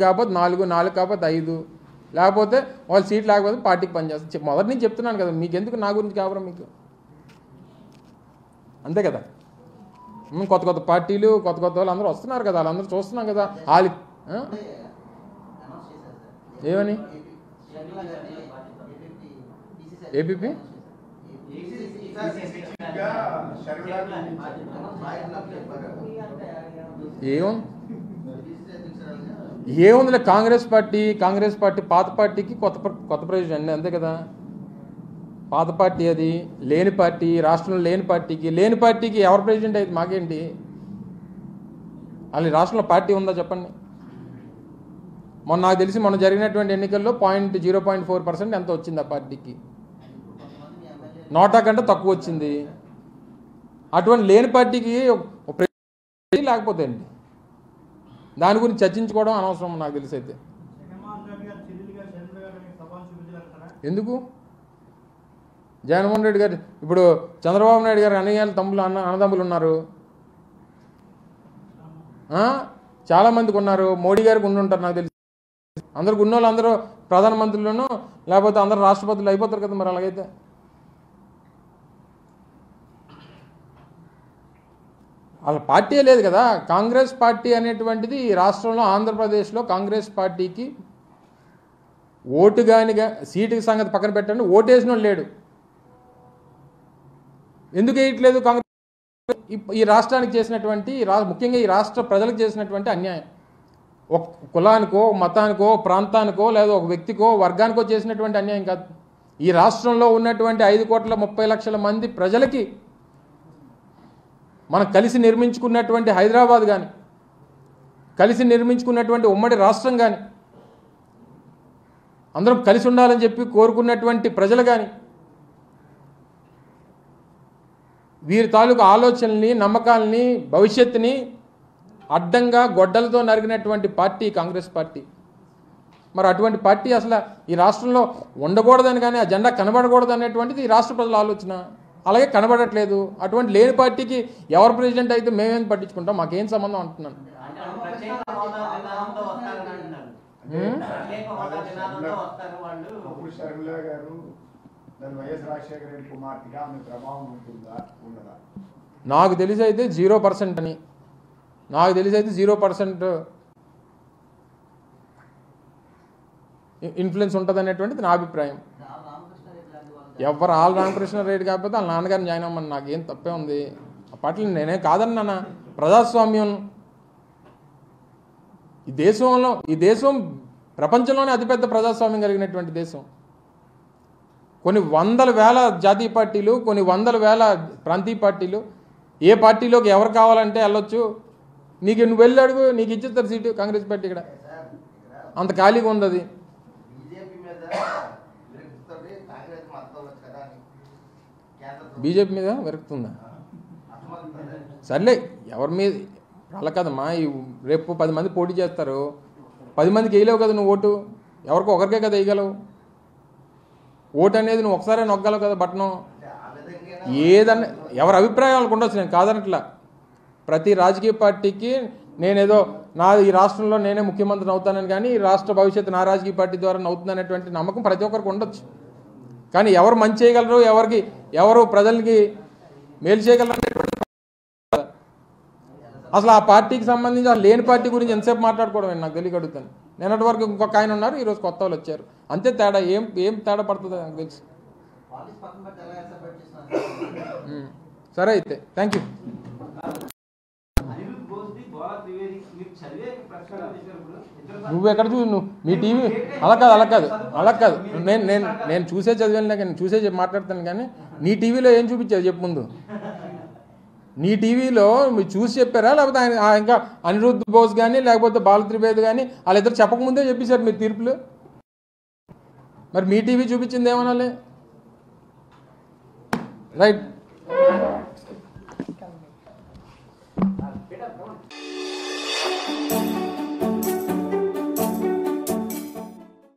కాకపోతే 4 కాకపోతే 5 లేకపోతే వాళ్ళు సీట్ లేకపోతే పార్టీకి పనిచేస్తారు. మొదటి నుంచి చెప్తున్నాను కదా, మీకు ఎందుకు నా గురించి కావరం మీకు, అంతే కదా. కొత్త పార్టీలు కొత్త వాళ్ళు అందరూ వస్తున్నారు కదా, వాళ్ళందరూ చూస్తున్నాం కదా. వాళ్ళు ఏమని ఏపీపీ ఏముందిలే, కాంగ్రెస్ పార్టీ పాత పార్టీకి కొత్త ప్రెసిడెంట్ అంతే కదా. పాత పార్టీ అది లేని పార్టీ, రాష్ట్రంలో లేని పార్టీకి ఎవరు ప్రెసిడెంట్ అయితే మాకేంటి? అది రాష్ట్రంలో పార్టీ ఉందా చెప్పండి. నాకు తెలిసి మొన్న జరిగినటువంటి ఎన్నికల్లో 0.4% ఎంత వచ్చింది ఆ పార్టీకి, నోటా కంటే తక్కువ వచ్చింది. అటువంటి లేని పార్టీకి లేకపోతే అండి దాని గురించి చర్చించుకోవడం అనవసరం నాకు తెలిసి. అయితే ఎందుకు జగన్మోహన్ రెడ్డి గారు ఇప్పుడు చంద్రబాబు నాయుడు గారు అన్నయ్యలు అన్నదమ్ములు ఉన్నారు, చాలామందికి ఉన్నారు. మోడీ గారికి ఉండుంటారు నాకు తెలిసి. అందరికి ఉన్న వాళ్ళు అందరూ ప్రధానమంత్రులను లేకపోతే అందరూ రాష్ట్రపతులు అయిపోతారు కదా. మరి అలాగైతే వాళ్ళ పార్టీ లేదు కదా. కాంగ్రెస్ పార్టీ అనేటువంటిది ఈ రాష్ట్రంలో ఆంధ్రప్రదేశ్లో కాంగ్రెస్ పార్టీకి ఓటు కానిగా సీటు సంగతి పక్కన పెట్టండి, ఓటేసిన వాళ్ళు లేడు. ఎందుకు వేయట్లేదు? కాంగ్రెస్ ఈ రాష్ట్రానికి చేసినటువంటి ముఖ్యంగా ఈ రాష్ట్ర ప్రజలకు చేసినటువంటి అన్యాయం, ఒక కులానికో మతానికో ప్రాంతానికో లేదా ఒక వ్యక్తికో వర్గానికో చేసినటువంటి అన్యాయం కాదు. ఈ రాష్ట్రంలో ఉన్నటువంటి 5,30,00,000 మంది ప్రజలకి మనం కలిసి నిర్మించుకున్నటువంటి హైదరాబాద్ కానీ, కలిసి నిర్మించుకున్నటువంటి ఉమ్మడి రాష్ట్రం కానీ, అందరం కలిసి ఉండాలని చెప్పి కోరుకున్నటువంటి ప్రజలు కానీ, వీరి తాలూకు ఆలోచనల్ని నమ్మకాలని భవిష్యత్తుని అడ్డంగా గొడ్డలతో నరిగినటువంటి పార్టీ కాంగ్రెస్ పార్టీ. మరి అటువంటి పార్టీ అసలు ఈ రాష్ట్రంలో ఉండకూడదని కానీ, ఆ జెండా కనబడకూడదు అనేటువంటిది ఈ రాష్ట్ర ప్రజల ఆలోచన. అలాగే కనబడట్లేదు. అటువంటి లేని పార్టీకి ఎవరు ప్రెసిడెంట్ అయితే మేమేం పట్టించుకుంటాం, మాకేం సంబంధం అంటున్నాను. నాకు తెలిసి అయితే 0% అని, నాకు తెలిసి అయితే 0% ఇన్ఫ్లుయెన్స్ ఉంటుంది అనేటువంటిది నా అభిప్రాయం. ఎవరు ఆల్ రామకృష్ణారెడ్డి కాకపోతే వాళ్ళ నాన్నగారిని జాయిన్ అవ్వమని నాకేం తప్పే ఉంది. ఆ పార్టీలు నేనేం కాదన్నా. ప్రజాస్వామ్యం ఈ దేశం ప్రపంచంలోనే అతిపెద్ద ప్రజాస్వామ్యం కలిగినటువంటి దేశం. కొన్ని వందల వేల జాతీయ పార్టీలు, కొన్ని వందల వేల ప్రాంతీయ పార్టీలు. ఏ పార్టీలోకి ఎవరు కావాలంటే వెళ్ళొచ్చు. నువ్వు వెళ్ళి అడుగు, నీకు ఇచ్చేస్తారు సీటు. కాంగ్రెస్ పార్టీ ఇక్కడ అంత ఖాళీగా ఉంది. అది బీజేపీ మీద వెరుకుతుందా? సర్లే, ఎవరి మీద అలా కదమ్మా. రేపు 10 మంది పోటీ చేస్తారు, 10 మందికి వేయలేవు కదా నువ్వు ఓటు. ఎవరికో ఒకరికే కదా వేయగలవు ఓటు అనేది. నువ్వు ఒకసారి నొక్కగలవు కదా బటను. ఏదన్నా ఎవరి అభిప్రాయాలకు ఉండొచ్చు, నేను కాదనట్లా. ప్రతి రాజకీయ పార్టీకి నేనేదో ఈ రాష్ట్రంలో నేనే ముఖ్యమంత్రిని అవుతానని కానీ, ఈ రాష్ట్ర భవిష్యత్తు నా రాజకీయ పార్టీ ద్వారా అవుతుందనేటువంటి నమ్మకం ప్రతి ఒక్కరికి ఉండొచ్చు. కానీ ఎవరు మంచి చేయగలరు, ఎవరు ప్రజలకి మేలు చేయగలరు అనేటువంటి అసలు ఆ పార్టీకి సంబంధించి లేని పార్టీ గురించి ఎంతసేపు మాట్లాడుకోవడం నాకు తెలియక అడుగుతాను. నిన్నటి వరకు ఇంకొక ఆయన ఉన్నారు, ఈరోజు కొత్త వాళ్ళు వచ్చారు. అంతే తేడా. ఏం తేడా పడుతుంది నాకు తెలుసు. సరే అయితే థ్యాంక్ యూ. నువ్వెక్కడ నువ్వు మీ టీవీ అలా కాదు. నేను చూసే చదివాను, కానీ చూసే మాట్లాడతాను. కానీ నీ టీవీలో ఏం చూపించావు చెప్పు ముందు. నీ టీవీలో మీరు చూసి చెప్పారా, లేకపోతే ఆయన ఇంకా అనిరుద్ధ్ బోస్ కానీ లేకపోతే బాల త్రివేది కానీ వాళ్ళిద్దరు చెప్పకముందే చెప్పేశారు మీరు తీర్పులు. మరి మీ టీవీ చూపించింది ఏమనాలి? రైట్.